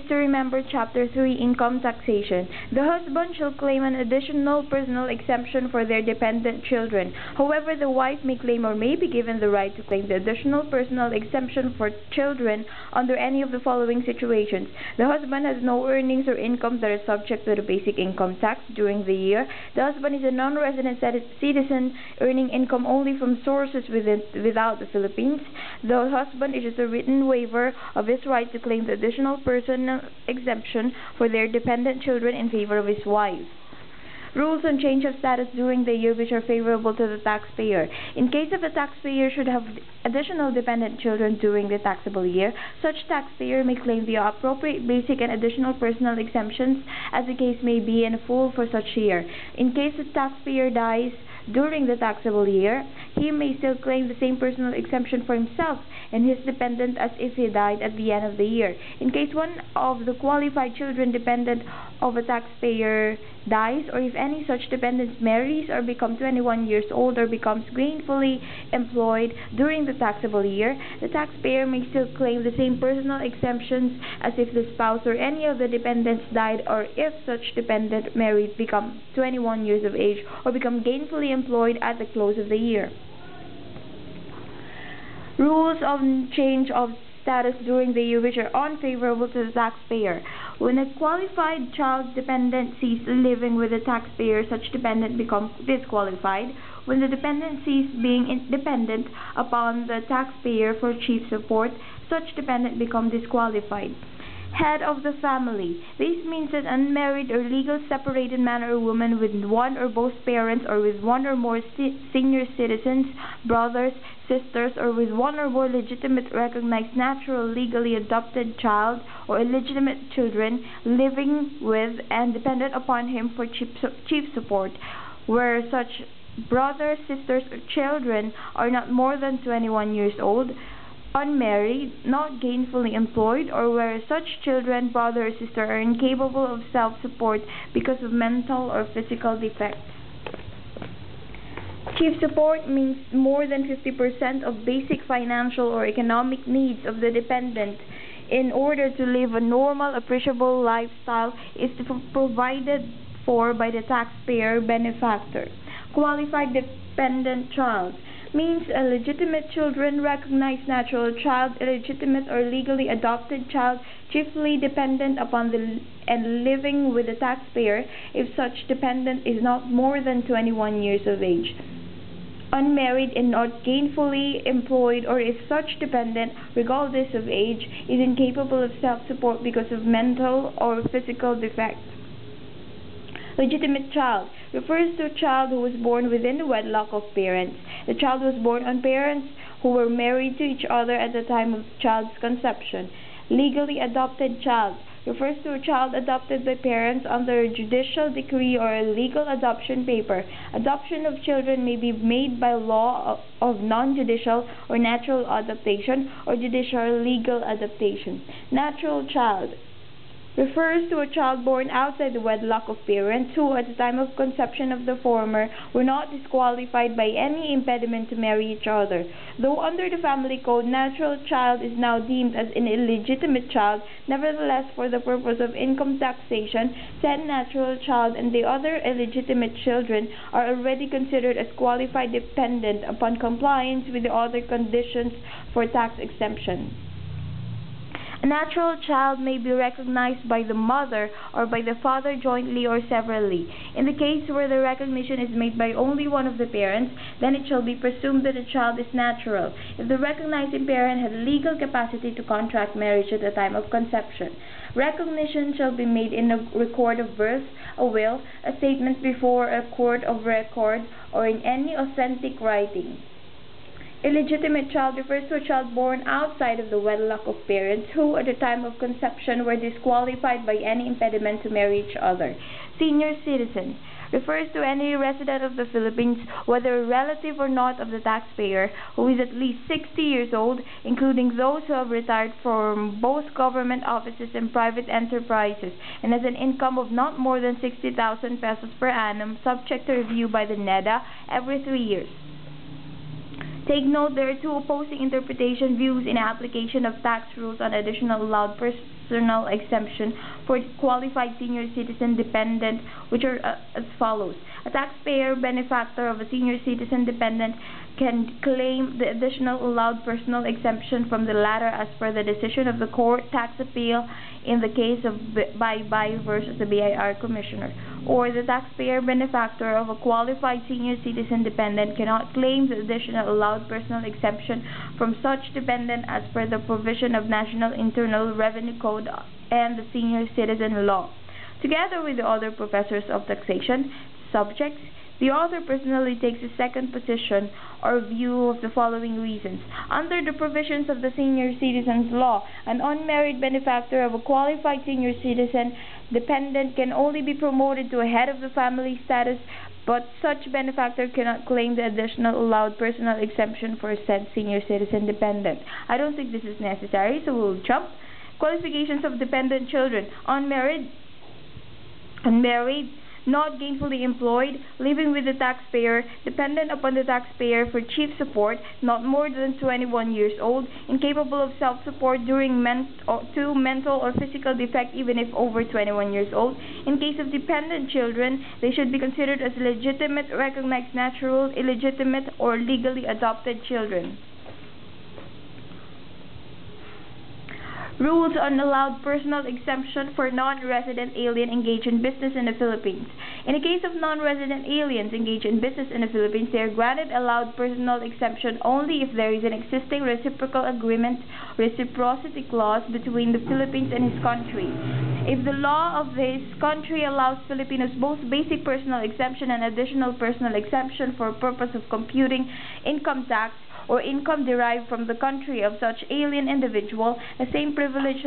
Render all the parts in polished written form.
To remember Chapter 3 Income Taxation. The husband shall claim an additional personal exemption for their dependent children. However, the wife may claim or may be given the right to claim the additional personal exemption for children under any of the following situations. The husband has no earnings or income that are subject to the basic income tax during the year. The husband is a non-resident citizen earning income only from sources without the Philippines. The husband issues a written waiver of his right to claim the additional personal exemption for their dependent children in favor of his wife. Rules on change of status during the year which are favorable to the taxpayer. In case of a taxpayer should have additional dependent children during the taxable year, such taxpayer may claim the appropriate basic and additional personal exemptions as the case may be in full for such year. In case the taxpayer dies during the taxable year, he may still claim the same personal exemption for himself and his dependent as if he died at the end of the year. In case one of the qualified children dependent of a taxpayer dies, or if any such dependent marries or becomes 21 years old or becomes gainfully employed during the taxable year, the taxpayer may still claim the same personal exemptions as if the spouse or any of the dependents died, or if such dependent married, become 21 years of age, or become gainfully employed at the close of the year. Rules on change of status during the year which are unfavorable to the taxpayer. When a qualified child dependent ceases living with the taxpayer, such dependent becomes disqualified. When the dependent ceases being dependent upon the taxpayer for chief support, such dependent becomes disqualified. Head of the family. This means that unmarried or legal separated man or woman with one or both parents, or with one or more senior citizens, brothers, sisters, or with one or more legitimate recognized natural legally adopted child or illegitimate children living with and dependent upon him for chief support, where such brothers, sisters, or children are not more than 21 years old, unmarried, not gainfully employed, or where such children, brother or sister, are incapable of self-support because of mental or physical defects. Chief support means more than 50% of basic financial or economic needs of the dependent in order to live a normal, appreciable lifestyle is provided for by the taxpayer benefactor. Qualified dependent child means a legitimate children, recognized natural child, illegitimate or legally adopted child, chiefly dependent upon and living with the taxpayer if such dependent is not more than 21 years of age. Unmarried and not gainfully employed, or if such dependent, regardless of age, is incapable of self-support because of mental or physical defects. Legitimate child refers to a child who was born within the wedlock of parents. The child was born on parents who were married to each other at the time of the child's conception. Legally adopted child refers to a child adopted by parents under a judicial decree or a legal adoption paper. Adoption of children may be made by law of non-judicial or natural adoption, or judicial or legal adoption. Natural child refers to a child born outside the wedlock of parents who, at the time of conception of the former, were not disqualified by any impediment to marry each other. Though under the family code, natural child is now deemed as an illegitimate child, nevertheless, for the purpose of income taxation, said natural child and the other illegitimate children are already considered as qualified dependent upon compliance with the other conditions for tax exemption. A natural child may be recognized by the mother or by the father jointly or severally. In the case where the recognition is made by only one of the parents, then it shall be presumed that the child is natural, if the recognizing parent had legal capacity to contract marriage at the time of conception. Recognition shall be made in a record of birth, a will, a statement before a court of record, or in any authentic writing. Illegitimate child refers to a child born outside of the wedlock of parents who, at the time of conception, were disqualified by any impediment to marry each other. Senior citizen refers to any resident of the Philippines, whether a relative or not of the taxpayer, who is at least 60 years old, including those who have retired from both government offices and private enterprises, and has an income of not more than 60,000 pesos per annum, subject to review by the NEDA every 3 years. Take note, there are two opposing interpretation views in application of tax rules on additional allowed personal exemption for qualified senior citizen dependent, which are as follows. A taxpayer benefactor of a senior citizen dependent can claim the additional allowed personal exemption from the latter as per the decision of the court tax appeal in the case of Bye versus the BIR Commissioner. Or the taxpayer benefactor of a qualified senior citizen dependent cannot claim the additional allowed personal exemption from such dependent as per the provision of National Internal Revenue Code and the Senior Citizen Law. Together with the other professors of taxation subjects, the author personally takes a second position or view of the following reasons. Under the provisions of the Senior Citizens Law, an unmarried benefactor of a qualified senior citizen dependent can only be promoted to a head of the family status, but such benefactor cannot claim the additional allowed personal exemption for said senior citizen dependent. I don't think this is necessary, so we'll jump. Qualifications of dependent children: unmarried, not gainfully employed, living with the taxpayer, dependent upon the taxpayer for chief support, not more than 21 years old, incapable of self-support during mental or physical defect even if over 21 years old. In case of dependent children, they should be considered as legitimate, recognized natural, illegitimate, or legally adopted children. Rules on allowed personal exemption for non-resident alien engaged in business in the Philippines. In the case of non-resident aliens engaged in business in the Philippines, they are granted allowed personal exemption only if there is an existing reciprocal agreement, reciprocity clause between the Philippines and his country. If the law of his country allows Filipinos both basic personal exemption and additional personal exemption for purpose of computing income tax or income derived from the country of such alien individual, the same privilege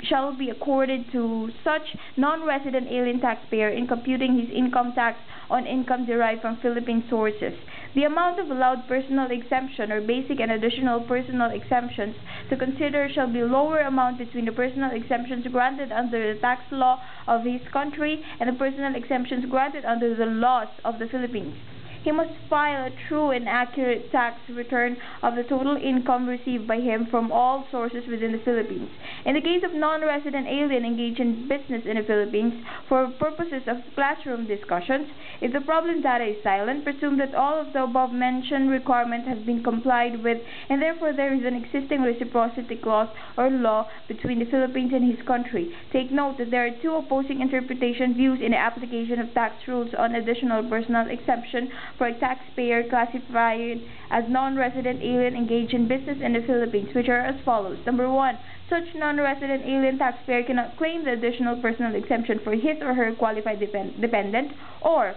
shall be accorded to such non-resident alien taxpayer in computing his income tax on income derived from Philippine sources. The amount of allowed personal exemption or basic and additional personal exemptions to consider shall be lower amount between the personal exemptions granted under the tax law of his country and the personal exemptions granted under the laws of the Philippines. He must file a true and accurate tax return of the total income received by him from all sources within the Philippines. In the case of non-resident alien engaged in business in the Philippines, for purposes of classroom discussions, if the problem data is silent, presume that all of the above-mentioned requirements have been complied with, and therefore there is an existing reciprocity clause or law between the Philippines and his country. Take note that there are two opposing interpretation views in the application of tax rules on additional personal exemption for a taxpayer classified as non-resident alien engaged in business in the Philippines, which are as follows. Number 1, such non-resident alien taxpayer cannot claim the additional personal exemption for his or her qualified dependent, or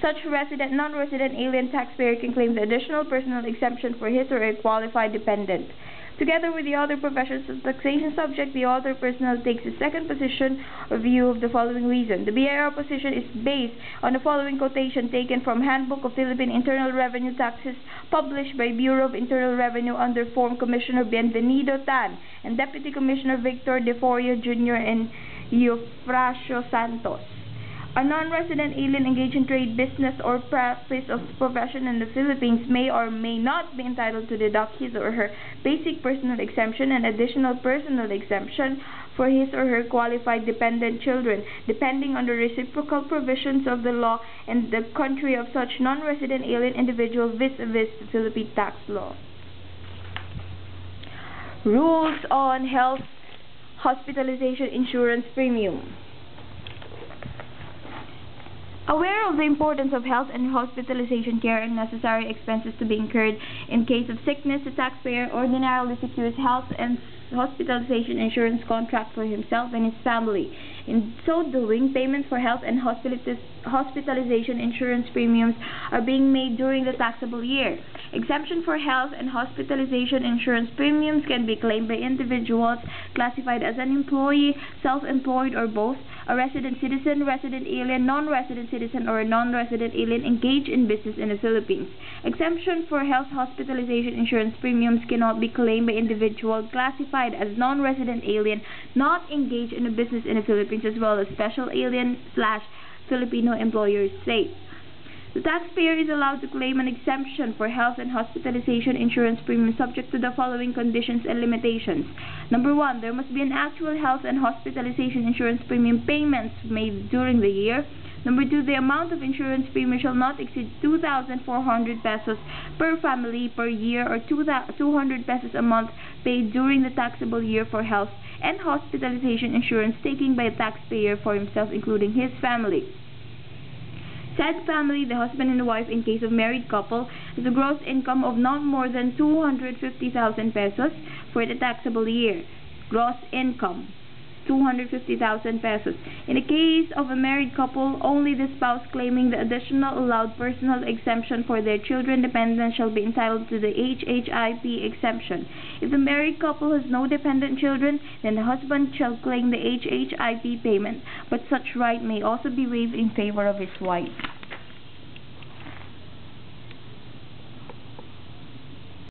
such non-resident alien taxpayer can claim the additional personal exemption for his or her qualified dependent. Together with the other professions of taxation subject, the author personally takes a second position or view of the following reason. The BIR position is based on the following quotation taken from Handbook of Philippine Internal Revenue Taxes, published by Bureau of Internal Revenue under Form Commissioner Bienvenido Tan and Deputy Commissioner Victor De Forio Jr. and Eufrasio Santos. A non-resident alien engaged in trade, business, or practice of profession in the Philippines may or may not be entitled to deduct his or her basic personal exemption and additional personal exemption for his or her qualified dependent children, depending on the reciprocal provisions of the law and the country of such non-resident alien individual vis-a-vis the Philippine tax law. Rules on health hospitalization insurance premium. Aware of the importance of health and hospitalization care and necessary expenses to be incurred in case of sickness, the taxpayer ordinarily secures health and hospitalization insurance contract for himself and his family. In so doing, payment for health and hospitalization insurance premiums are being made during the taxable year. Exemption for health and hospitalization insurance premiums can be claimed by individuals classified as an employee, self-employed, or both, a resident citizen, resident alien, non-resident citizen, or a non-resident alien engaged in business in the Philippines. Exemption for health hospitalization insurance premiums cannot be claimed by individuals classified as non-resident alien not engaged in a business in the Philippines, as well as special alien / Filipino employers state. The taxpayer is allowed to claim an exemption for health and hospitalization insurance premium subject to the following conditions and limitations. Number 1, there must be an actual health and hospitalization insurance premium payments made during the year. Number 2, the amount of insurance premium shall not exceed 2,400 pesos per family per year or 200 pesos a month paid during the taxable year for health and hospitalization insurance taken by a taxpayer for himself including his family. Said family, the husband and the wife in case of married couple, has a gross income of not more than 250,000 pesos for the taxable year. Gross income, 250,000 pesos. In the case of a married couple, only the spouse claiming the additional allowed personal exemption for their children dependents shall be entitled to the HHIP exemption. If the married couple has no dependent children, then the husband shall claim the HHIP payment, but such right may also be waived in favor of his wife.